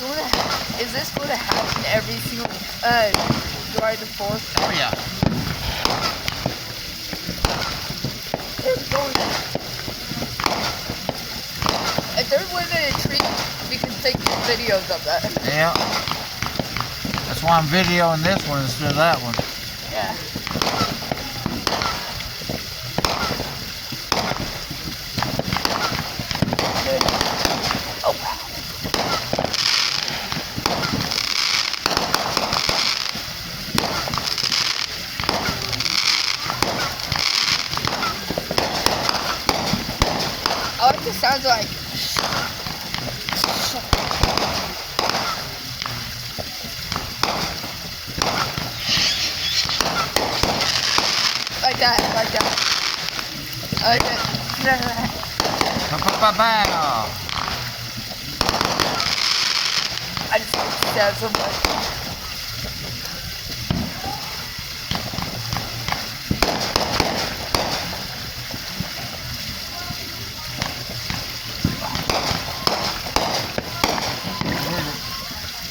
Is this going to happen every single July the 4th? Oh yeah. If they're winning a treat, we can take videos of that. Yeah. That's why I'm videoing this one instead of that one. Yeah. Oh wow. I like the sounds like. Like that. Like that. Ba-ba-ba-bow. I just like the sound so much.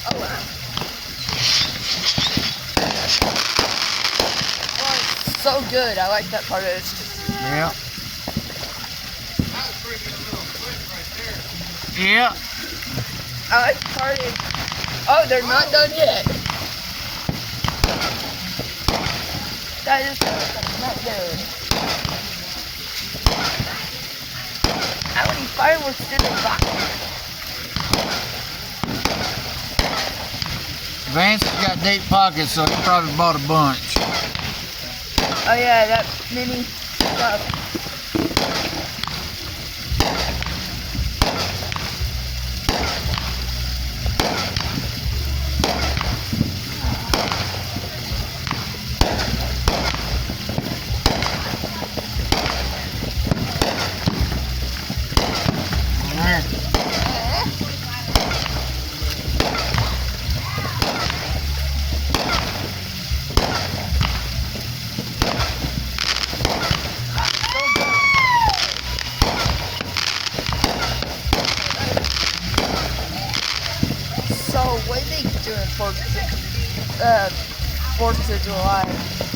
Oh wow. Oh, it's so good. I like that part of it. Yeah. Yeah. I like the part of. Oh, they're not done yet. That is not good. How many fireworks did they buy? Vance has got deep pockets, so he probably bought a bunch. Oh yeah, that mini stuff. So what are they doing for 4th of July?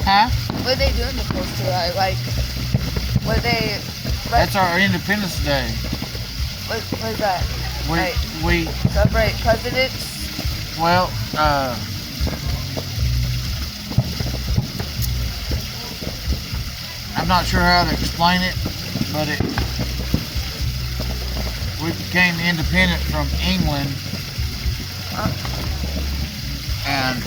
Huh? What are they doing the 4th of July? Like, what they? That's our Independence Day. What is that? We Celebrate presidents. well, I'm not sure how to explain it, but we became independent from England, and